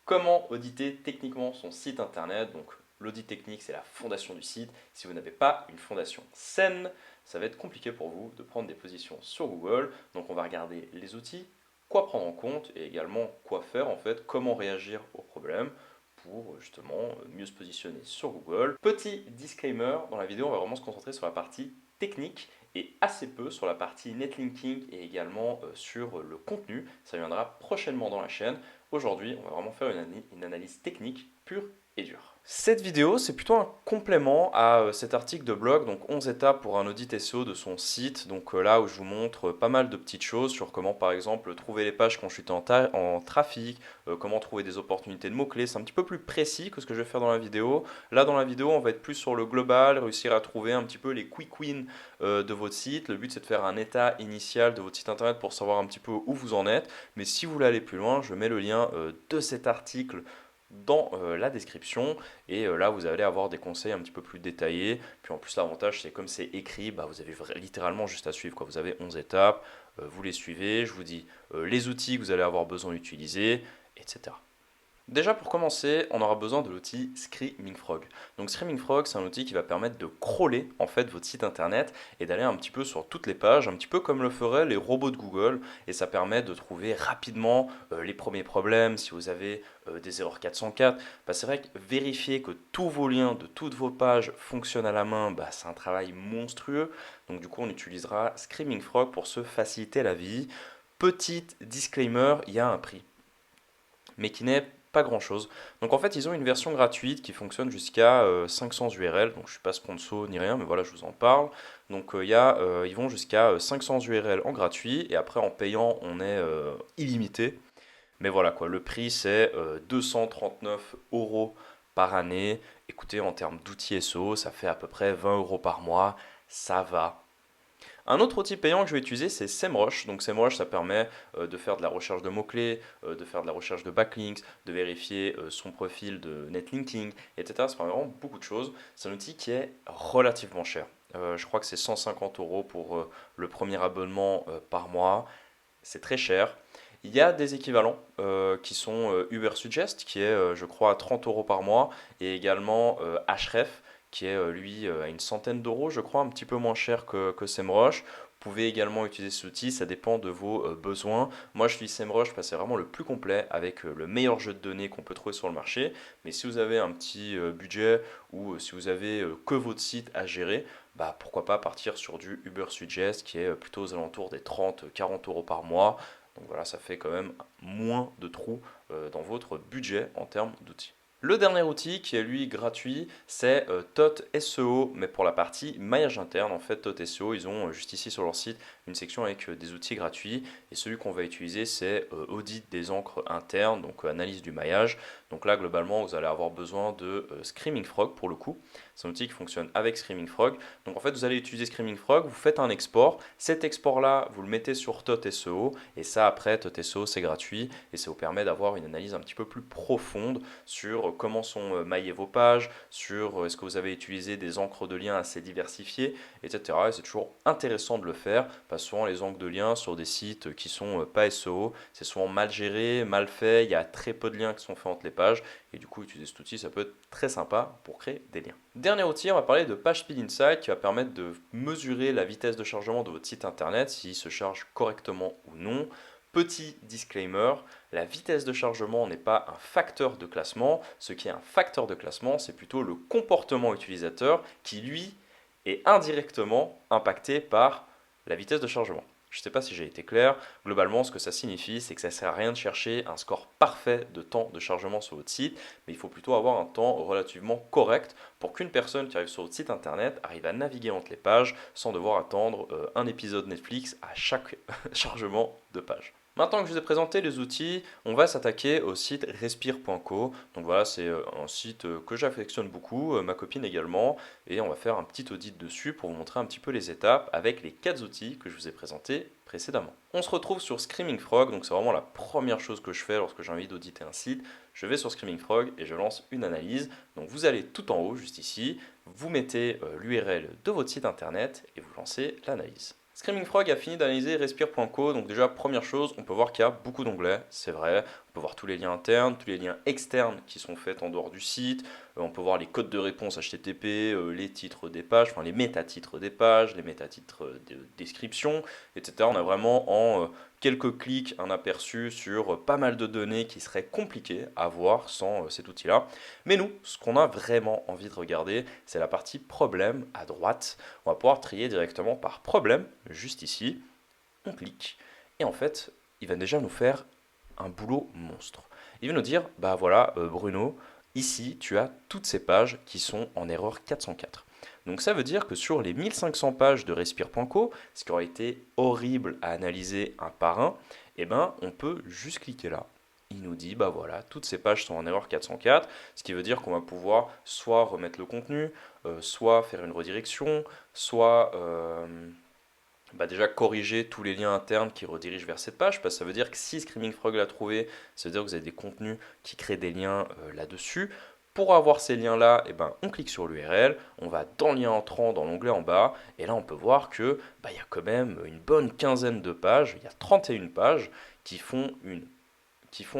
Comment auditer techniquement son site internet? Donc l'audit technique, c'est la fondation du site. Si vous n'avez pas une fondation saine, ça va être compliqué pour vous de prendre des positions sur Google. Donc on va regarder les outils, quoi prendre en compte et également quoi faire en fait, comment réagir aux problèmes pour justement mieux se positionner sur Google. Petit disclaimer, dans la vidéo, on va vraiment se concentrer sur la partie technique et assez peu sur la partie netlinking et également sur le contenu. Ça viendra prochainement dans la chaîne. Aujourd'hui, on va vraiment faire une analyse technique pure et dure. Cette vidéo, c'est plutôt un complément à cet article de blog, donc 11 étapes pour un audit SEO de son site. Donc là où je vous montre pas mal de petites choses sur comment par exemple trouver les pages quand je suis en trafic, comment trouver des opportunités de mots-clés. C'est un petit peu plus précis que ce que je vais faire dans la vidéo. Là dans la vidéo, on va être plus sur le global, réussir à trouver un petit peu les quick wins de votre site. Le but c'est de faire un état initial de votre site internet pour savoir un petit peu où vous en êtes. Mais si vous voulez aller plus loin, je mets le lien de cet article dans la description et là vous allez avoir des conseils un petit peu plus détaillés. Puis en plus l'avantage c'est comme c'est écrit, vous avez littéralement juste à suivre quoi. Vous avez 11 étapes, vous les suivez, je vous dis les outils que vous allez avoir besoin d'utiliser, etc. Déjà pour commencer, on aura besoin de l'outil Screaming Frog. Donc Screaming Frog, c'est un outil qui va permettre de crawler en fait votre site internet et d'aller un petit peu sur toutes les pages, un petit peu comme le feraient les robots de Google, et ça permet de trouver rapidement les premiers problèmes. Si vous avez des erreurs 404, c'est vrai que vérifier que tous vos liens de toutes vos pages fonctionnent à la main, c'est un travail monstrueux. Donc du coup, on utilisera Screaming Frog pour se faciliter la vie. Petit disclaimer, il y a un prix, mais qui n'est pas grand chose. Donc en fait, ils ont une version gratuite qui fonctionne jusqu'à 500 URL. Donc je suis pas sponsor ni rien, mais voilà, je vous en parle. Donc ils vont jusqu'à 500 URL en gratuit et après en payant, on est illimité. Mais voilà quoi, le prix c'est 239 euros par année. Écoutez, en termes d'outils SEO, ça fait à peu près 20 euros par mois. Ça va. Un autre outil payant que je vais utiliser, c'est SEMrush. Donc SEMrush, ça permet de faire de la recherche de mots-clés, de faire de la recherche de backlinks, de vérifier son profil de netlinking, etc. Ça permet vraiment beaucoup de choses. C'est un outil qui est relativement cher. Je crois que c'est 150 euros pour le premier abonnement par mois. C'est très cher. Il y a des équivalents qui sont Ubersuggest, qui est, je crois, à 30 euros par mois, et également Ahref, qui est, lui, à une centaine d'euros, je crois, un petit peu moins cher que SEMrush. Vous pouvez également utiliser cet outil, ça dépend de vos besoins. Moi, je suis SEMrush parce que c'est vraiment le plus complet, avec le meilleur jeu de données qu'on peut trouver sur le marché. Mais si vous avez un petit budget ou si vous avez que votre site à gérer, pourquoi pas partir sur du Ubersuggest qui est plutôt aux alentours des 30-40 euros par mois. Donc voilà, ça fait quand même moins de trous dans votre budget en termes d'outils. Le dernier outil qui est lui gratuit, c'est TOT SEO, mais pour la partie maillage interne. En fait, TOT SEO, ils ont juste ici sur leur site une section avec des outils gratuits. Et celui qu'on va utiliser, c'est audit des encres internes, donc analyse du maillage. Donc là, globalement, vous allez avoir besoin de Screaming Frog pour le coup. C'est un outil qui fonctionne avec Screaming Frog. Donc en fait, vous allez utiliser Screaming Frog, vous faites un export. Cet export-là, vous le mettez sur TOT SEO. Et ça, après, TOT SEO, c'est gratuit. Et ça vous permet d'avoir une analyse un petit peu plus profonde sur comment sont maillées vos pages, sur est-ce que vous avez utilisé des encres de liens assez diversifiées, etc. Et c'est toujours intéressant de le faire, parce que souvent les encres de liens sur des sites qui sont pas SEO, c'est souvent mal géré, mal fait, il y a très peu de liens qui sont faits entre les pages, et du coup utiliser cet outil ça peut être très sympa pour créer des liens. Dernier outil, on va parler de PageSpeed Insight qui va permettre de mesurer la vitesse de chargement de votre site internet, s'il se charge correctement ou non. Petit disclaimer, la vitesse de chargement n'est pas un facteur de classement. Ce qui est un facteur de classement, c'est plutôt le comportement utilisateur qui, lui, est indirectement impacté par la vitesse de chargement. Je ne sais pas si j'ai été clair. Globalement, ce que ça signifie, c'est que ça ne sert à rien de chercher un score parfait de temps de chargement sur votre site, mais il faut plutôt avoir un temps relativement correct pour qu'une personne qui arrive sur votre site internet arrive à naviguer entre les pages sans devoir attendre un épisode Netflix à chaque chargement de page. Maintenant que je vous ai présenté les outils, on va s'attaquer au site respire.co. Donc voilà, c'est un site que j'affectionne beaucoup, ma copine également, et on va faire un petit audit dessus pour vous montrer un petit peu les étapes avec les 4 outils que je vous ai présentés précédemment. On se retrouve sur Screaming Frog, donc c'est vraiment la première chose que je fais lorsque j'ai envie d'auditer un site. Je vais sur Screaming Frog et je lance une analyse. Donc vous allez tout en haut, juste ici, vous mettez l'URL de votre site internet et vous lancez l'analyse. Screaming Frog a fini d'analyser Respire.co, donc déjà première chose, on peut voir qu'il y a beaucoup d'onglets, c'est vrai, on peut voir tous les liens internes, tous les liens externes qui sont faits en dehors du site, on peut voir les codes de réponse HTTP, les titres des pages, enfin les métatitres des pages, les métatitres de description, etc. On a vraiment en quelques clics un aperçu sur pas mal de données qui seraient compliquées à voir sans cet outil-là. Mais nous, ce qu'on a vraiment envie de regarder, c'est la partie problème à droite. On va pouvoir trier directement par problème, juste ici. On clique et en fait, il va déjà nous faire un boulot monstre. Il va nous dire, bah voilà, Bruno, ici tu as toutes ces pages qui sont en erreur 404. Donc ça veut dire que sur les 1500 pages de Respire.co, ce qui aurait été horrible à analyser un par un, eh ben, on peut juste cliquer là. Il nous dit, bah voilà, toutes ces pages sont en erreur 404, ce qui veut dire qu'on va pouvoir soit remettre le contenu, soit faire une redirection, soit déjà corriger tous les liens internes qui redirigent vers cette page, parce que ça veut dire que si Screaming Frog l'a trouvé, ça veut dire que vous avez des contenus qui créent des liens là-dessus. Pour avoir ces liens-là, eh ben, on clique sur l'URL, on va dans lien entrant dans l'onglet en bas, et là on peut voir que il y a quand même une bonne quinzaine de pages, il y a 31 pages qui font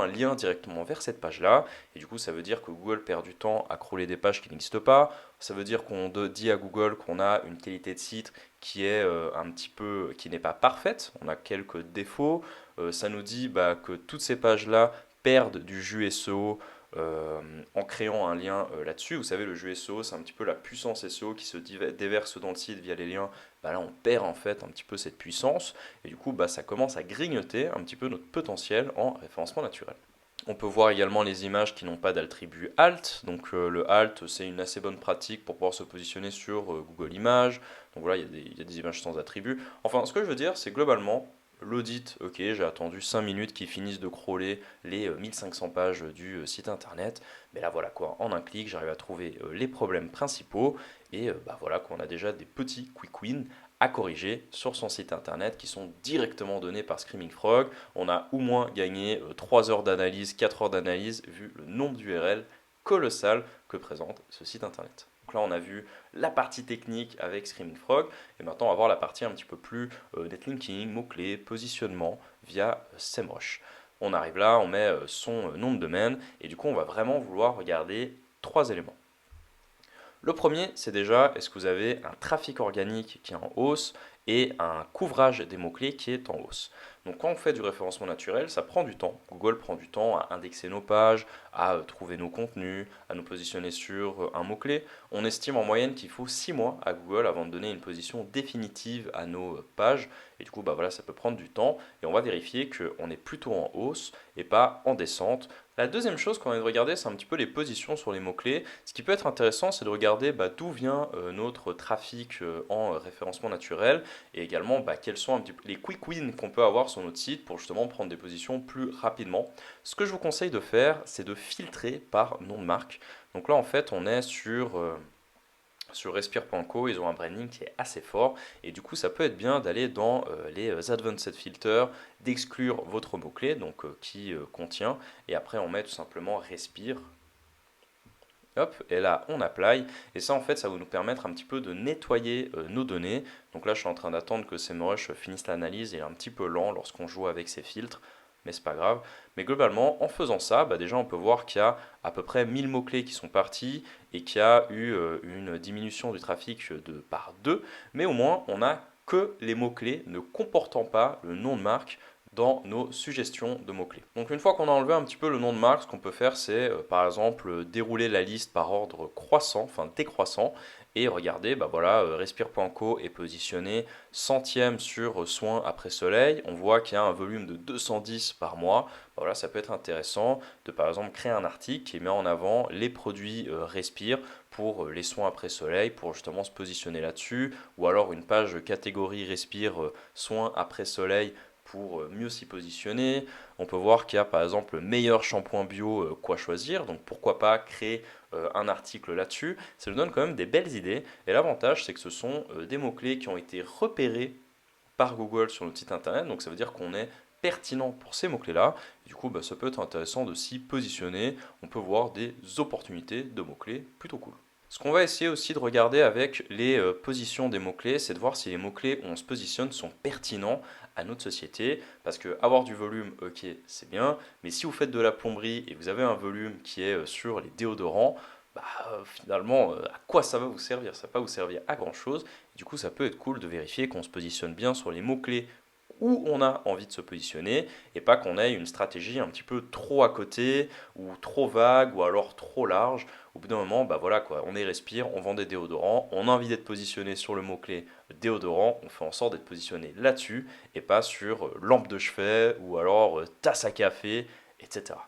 un lien directement vers cette page-là. Et du coup, ça veut dire que Google perd du temps à crawler des pages qui n'existent pas. Ça veut dire qu'on dit à Google qu'on a une qualité de site qui est qui n'est pas parfaite. On a quelques défauts. Ça nous dit que toutes ces pages-là perdent du jus SEO en créant un lien là-dessus. Vous savez, le jus SEO, c'est un petit peu la puissance SEO qui se déverse dans le site via les liens. Là, on perd en fait un petit peu cette puissance. Et du coup, ça commence à grignoter un petit peu notre potentiel en référencement naturel. On peut voir également les images qui n'ont pas d'attribut alt. Donc le alt, c'est une assez bonne pratique pour pouvoir se positionner sur Google Images. Donc voilà, il y a des images sans attribut. Enfin, ce que je veux dire, c'est globalement, l'audit, ok, j'ai attendu 5 minutes qu'ils finissent de crawler les 1500 pages du site internet. Mais là, voilà quoi, en un clic, j'arrive à trouver les problèmes principaux. Et voilà qu'on a déjà des petits quick wins à corriger sur son site internet qui sont directement donnés par Screaming Frog. On a au moins gagné 3 heures d'analyse, 4 heures d'analyse vu le nombre d'URL colossal que présente ce site internet. Donc là on a vu la partie technique avec Screaming Frog et maintenant on va voir la partie un petit peu plus netlinking, mots-clés, positionnement via SEMrush. On arrive là, on met son nom de domaine et du coup on va vraiment vouloir regarder 3 éléments. Le premier, c'est déjà, est-ce que vous avez un trafic organique qui est en hausse et un couvrage des mots-clés qui est en hausse. Donc quand on fait du référencement naturel, ça prend du temps. Google prend du temps à indexer nos pages, à trouver nos contenus, à nous positionner sur un mot-clé. On estime en moyenne qu'il faut 6 mois à Google avant de donner une position définitive à nos pages. Et du coup, ça peut prendre du temps. Et on va vérifier qu'on est plutôt en hausse et pas en descente. La deuxième chose qu'on a de regarder, c'est un petit peu les positions sur les mots-clés. Ce qui peut être intéressant, c'est de regarder d'où vient notre trafic en référencement naturel et également quels sont un petit peu les quick wins qu'on peut avoir sur notre site pour justement prendre des positions plus rapidement. Ce que je vous conseille de faire, c'est de filtrer par nom de marque. Donc là, en fait, on est sur Respire.co, ils ont un branding qui est assez fort et du coup ça peut être bien d'aller dans les Advanced Filters, d'exclure votre mot-clé donc qui contient et après on met tout simplement Respire. Hop, et là on apply et ça en fait ça va nous permettre un petit peu de nettoyer nos données. Donc là je suis en train d'attendre que SEMrush finisse l'analyse, il est un petit peu lent lorsqu'on joue avec ces filtres mais c'est pas grave. Mais globalement, en faisant ça, déjà on peut voir qu'il y a à peu près 1000 mots-clés qui sont partis et qu'il y a eu une diminution du trafic par 2, mais au moins on n'a que les mots-clés ne comportant pas le nom de marque dans nos suggestions de mots-clés. Donc une fois qu'on a enlevé un petit peu le nom de marque, ce qu'on peut faire c'est par exemple dérouler la liste par ordre croissant, enfin décroissant, et regardez, Respire.co est positionné centième sur soins après soleil. On voit qu'il y a un volume de 210 par mois. Voilà, ça peut être intéressant de par exemple créer un article qui met en avant les produits Respire pour les soins après soleil, pour justement se positionner là-dessus, ou alors une page catégorie Respire soins après soleil pour mieux s'y positionner. On peut voir qu'il y a par exemple meilleur shampoing bio, quoi choisir, donc pourquoi pas créer un article là-dessus. Ça nous donne quand même des belles idées et l'avantage c'est que ce sont des mots-clés qui ont été repérés par Google sur notre site internet, donc ça veut dire qu'on est pertinent pour ces mots-clés-là. Du coup, ça peut être intéressant de s'y positionner. On peut voir des opportunités de mots-clés plutôt cool. Ce qu'on va essayer aussi de regarder avec les positions des mots-clés, c'est de voir si les mots-clés où on se positionne sont pertinents à notre société. Parce que avoir du volume, ok, c'est bien, mais si vous faites de la plomberie et vous avez un volume qui est sur les déodorants, bah, finalement, à quoi ça va vous servir? Ça va pas vous servir à grand-chose. Du coup, ça peut être cool de vérifier qu'on se positionne bien sur les mots-clés où on a envie de se positionner et pas qu'on ait une stratégie un petit peu trop à côté ou trop vague ou alors trop large. Au bout d'un moment, bah voilà quoi, on est respire, on vend des déodorants, on a envie d'être positionné sur le mot-clé déodorant, on fait en sorte d'être positionné là-dessus et pas sur lampe de chevet ou alors tasse à café, etc.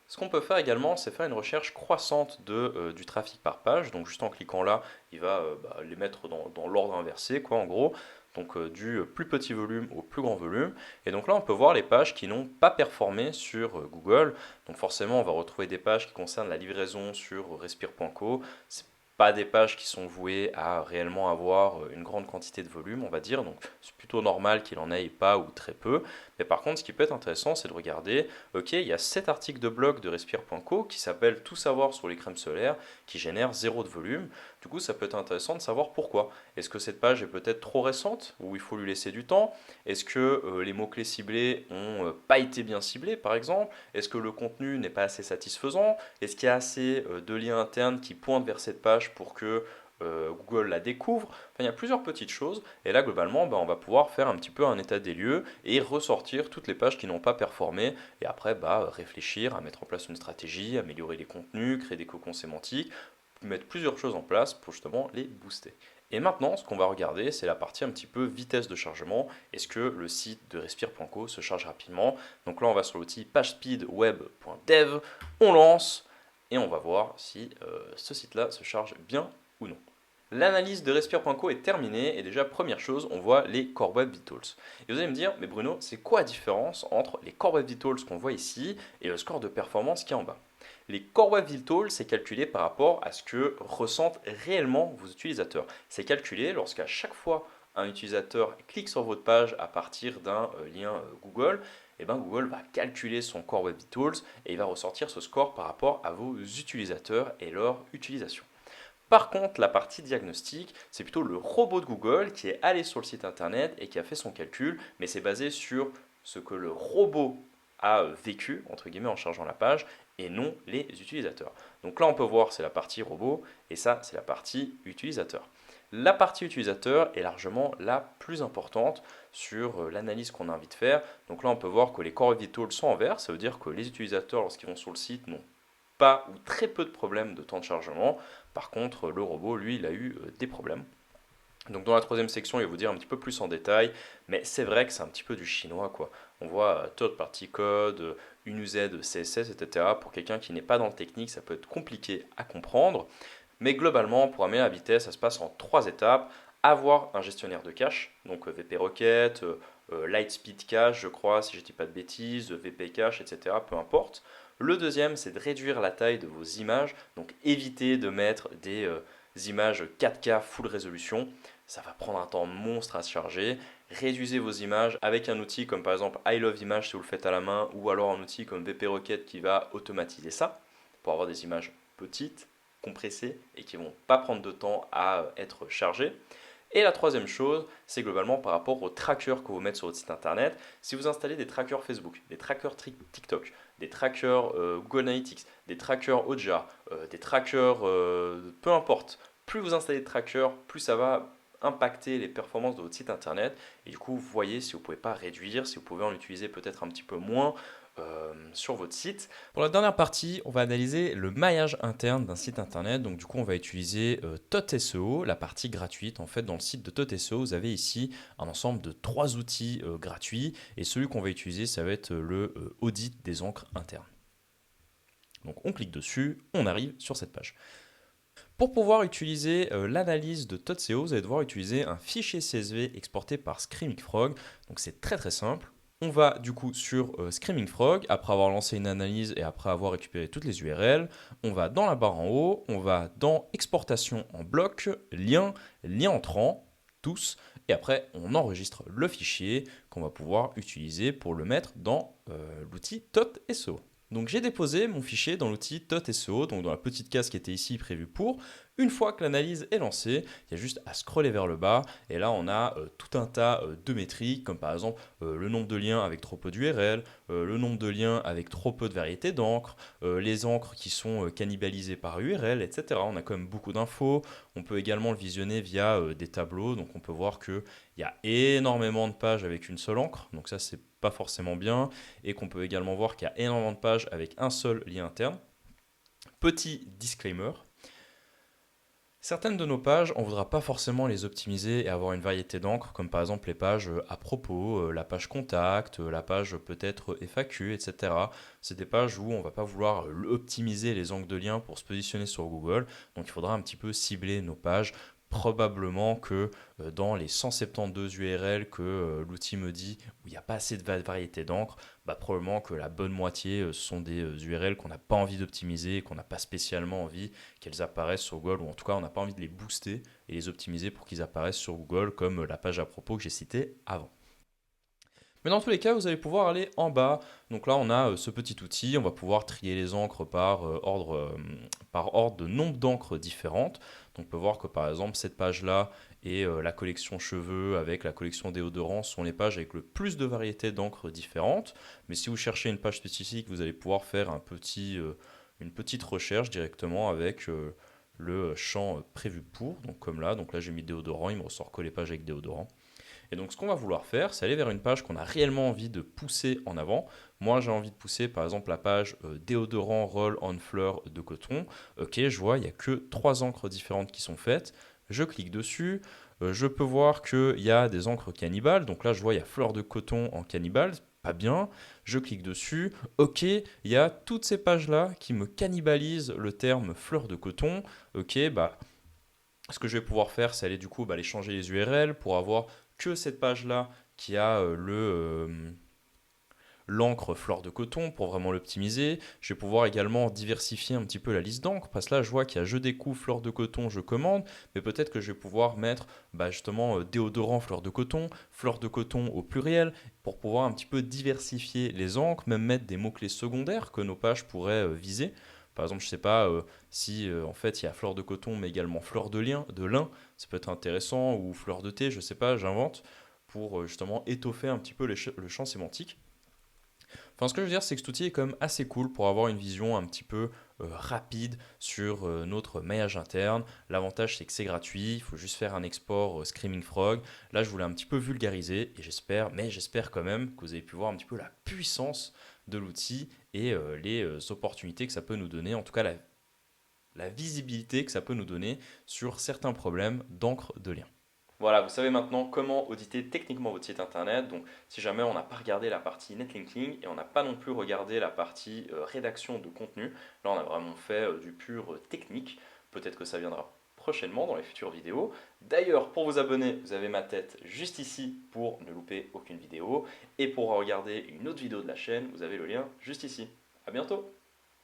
Ce qu'on peut faire également, c'est faire une recherche croissante du trafic par page. Donc juste en cliquant là, il va les mettre dans l'ordre inversé, quoi, en gros. Donc du plus petit volume au plus grand volume. Et donc là, on peut voir les pages qui n'ont pas performé sur Google. Donc forcément, on va retrouver des pages qui concernent la livraison sur respire.co. C'est pas des pages qui sont vouées à réellement avoir une grande quantité de volume, on va dire. Donc c'est plutôt normal qu'il en ait pas ou très peu. Mais par contre, ce qui peut être intéressant, c'est de regarder, ok, il y a 7 articles de blog de respire.co qui s'appellent Tout savoir sur les crèmes solaires, qui génèrent zéro de volume. Du coup, ça peut être intéressant de savoir pourquoi. Est-ce que cette page est peut-être trop récente, ou il faut lui laisser du temps? Est-ce que les mots-clés ciblés n'ont pas été bien ciblés, par exemple? Est-ce que le contenu n'est pas assez satisfaisant? Est-ce qu'il y a assez de liens internes qui pointent vers cette page pour que Google la découvre? Enfin, il y a plusieurs petites choses. Et là, globalement, on va pouvoir faire un petit peu un état des lieux et ressortir toutes les pages qui n'ont pas performé. Et après, réfléchir à mettre en place une stratégie, améliorer les contenus, créer des cocons sémantiques, mettre plusieurs choses en place pour justement les booster. Et maintenant, ce qu'on va regarder, c'est la partie un petit peu vitesse de chargement. Est-ce que le site de respire.co se charge rapidement? Donc là, on va sur l'outil pagespeedweb.dev, on lance et on va voir si ce site-là se charge bien ou non. L'analyse de respire.co est terminée et déjà première chose, on voit les Core Web Vitals. Et vous allez me dire, mais Bruno, c'est quoi la différence entre les Core Web Vitals qu'on voit ici et le score de performance qui est en bas? Les Core Web Vitals, c'est calculé par rapport à ce que ressentent réellement vos utilisateurs. C'est calculé lorsqu'à chaque fois un utilisateur clique sur votre page à partir d'un lien Google, et Google va calculer son Core Web Vitals et il va ressortir ce score par rapport à vos utilisateurs et leur utilisation. Par contre, la partie diagnostic, c'est plutôt le robot de Google qui est allé sur le site internet et qui a fait son calcul, mais c'est basé sur ce que le robot a vécu, entre guillemets, en chargeant la page, et non les utilisateurs. Donc là, on peut voir, c'est la partie robot, et ça, c'est la partie utilisateur. La partie utilisateur est largement la plus importante sur l'analyse qu'on a envie de faire. Donc là, on peut voir que les core vitals sont en vert, ça veut dire que les utilisateurs, lorsqu'ils vont sur le site, n'ont pas ou très peu de problèmes de temps de chargement. Par contre, le robot, lui, il a eu des problèmes. Donc dans la troisième section, il va vous dire un petit peu plus en détail, mais c'est vrai que c'est un petit peu du chinois, quoi. On voit third party code, UNUZ, CSS, etc. Pour quelqu'un qui n'est pas dans le technique, ça peut être compliqué à comprendre. Mais globalement, pour améliorer la vitesse, ça se passe en 3 étapes. Avoir un gestionnaire de cache, donc VP Rocket, Lightspeed Cache, je crois, si je ne dis pas de bêtises, VP Cache, etc. Peu importe. Le deuxième, c'est de réduire la taille de vos images, donc éviter de mettre des images 4K full résolution. Ça va prendre un temps monstre à se charger. Réduisez vos images avec un outil comme par exemple I Love Image si vous le faites à la main, ou alors un outil comme VP Rocket qui va automatiser ça pour avoir des images petites, compressées et qui ne vont pas prendre de temps à être chargées. Et la troisième chose, c'est globalement par rapport aux trackers que vous mettez sur votre site internet. Si vous installez des trackers Facebook, des trackers TikTok, des trackers Google Analytics, des trackers Hotjar, des trackers peu importe, plus vous installez de trackers, plus ça va impacter les performances de votre site internet. Et du coup, vous voyez si vous ne pouvez pas réduire, si vous pouvez en utiliser peut-être un petit peu moins sur votre site. Pour la dernière partie, on va analyser le maillage interne d'un site internet. Donc du coup, on va utiliser TOT-SEO, la partie gratuite. En fait, dans le site de TOT-SEO, vous avez ici un ensemble de 3 outils gratuits. Et celui qu'on va utiliser, ça va être le audit des encres internes. Donc on clique dessus, on arrive sur cette page. Pour pouvoir utiliser l'analyse de TOT-SEO, vous allez devoir utiliser un fichier CSV exporté par Screaming Frog. Donc c'est très très simple. On va du coup sur Screaming Frog, après avoir lancé une analyse et après avoir récupéré toutes les URL. On va dans la barre en haut, on va dans Exportation en bloc, lien, lien entrant, tous. Et après, on enregistre le fichier qu'on va pouvoir utiliser pour le mettre dans l'outil TOT-SEO. Donc j'ai déposé mon fichier dans l'outil .so, donc dans la petite case qui était ici prévue pour. Une fois que l'analyse est lancée, il y a juste à scroller vers le bas et là on a tout un tas de métriques comme par exemple le nombre de liens avec trop peu d'URL, le nombre de liens avec trop peu de variétés d'encre, les encres qui sont cannibalisées par URL, etc. On a quand même beaucoup d'infos. On peut également le visionner via des tableaux, donc on peut voir qu'il y a énormément de pages avec une seule encre, donc ça c'est pas forcément bien, et qu'on peut également voir qu'il y a énormément de pages avec un seul lien interne. Petit disclaimer, certaines de nos pages, on ne voudra pas forcément les optimiser et avoir une variété d'encre, comme par exemple les pages à propos, la page contact, la page peut-être FAQ, etc. C'est des pages où on ne va pas vouloir optimiser les angles de lien pour se positionner sur Google, donc il faudra un petit peu cibler nos pages. Probablement que dans les 172 URL que l'outil me dit où il n'y a pas assez de variété d'encre, bah, probablement que la bonne moitié sont des URL qu'on n'a pas envie d'optimiser, qu'on n'a pas spécialement envie qu'elles apparaissent sur Google, ou en tout cas on n'a pas envie de les booster et les optimiser pour qu'ils apparaissent sur Google, comme la page à propos que j'ai citée avant. Mais dans tous les cas, vous allez pouvoir aller en bas. Donc là, on a ce petit outil. On va pouvoir trier les encres par ordre de nombre d'encres différentes. Donc on peut voir que par exemple, cette page-là et la collection cheveux avec la collection déodorant sont les pages avec le plus de variétés d'encres différentes. Mais si vous cherchez une page spécifique, vous allez pouvoir faire une petite recherche directement avec le champ prévu pour. Donc comme là, j'ai mis déodorant, il me ressort que les pages avec déodorant. Et donc ce qu'on va vouloir faire, c'est aller vers une page qu'on a réellement envie de pousser en avant. Moi j'ai envie de pousser par exemple la page déodorant roll on fleur de coton. Ok, je vois, il n'y a que 3 encres différentes qui sont faites. Je clique dessus. Je peux voir qu'il y a des encres cannibales. Donc là je vois il y a fleur de coton en cannibale. Pas bien, je clique dessus, ok, il y a toutes ces pages-là qui me cannibalisent le terme fleur de coton, ok, bah ce que je vais pouvoir faire, c'est aller du coup aller changer les URL pour avoir que cette page-là qui a l'encre fleur de coton pour vraiment l'optimiser. Je vais pouvoir également diversifier un petit peu la liste d'encre parce que là je vois qu'il y a je découpe fleur de coton, je commande, mais peut-être que je vais pouvoir mettre justement déodorant fleur de coton au pluriel pour pouvoir un petit peu diversifier les encres, même mettre des mots-clés secondaires que nos pages pourraient viser. Par exemple, je ne sais pas si en fait il y a fleur de coton mais également fleur de lin, ça peut être intéressant, ou fleur de thé, je ne sais pas, j'invente, pour justement étoffer un petit peu le champ sémantique. Enfin, ce que je veux dire, c'est que cet outil est quand même assez cool pour avoir une vision un petit peu rapide sur notre maillage interne. L'avantage, c'est que c'est gratuit, il faut juste faire un export Screaming Frog. Là, je voulais un petit peu vulgariser et j'espère quand même que vous avez pu voir un petit peu la puissance de l'outil et les opportunités que ça peut nous donner, en tout cas la visibilité que ça peut nous donner sur certains problèmes d'encre de lien. Voilà, vous savez maintenant comment auditer techniquement votre site internet. Donc, si jamais on n'a pas regardé la partie netlinking et on n'a pas non plus regardé la partie rédaction de contenu, là on a vraiment fait du pur technique. Peut-être que ça viendra prochainement dans les futures vidéos. D'ailleurs, pour vous abonner, vous avez ma tête juste ici pour ne louper aucune vidéo. Et pour regarder une autre vidéo de la chaîne, vous avez le lien juste ici. À bientôt!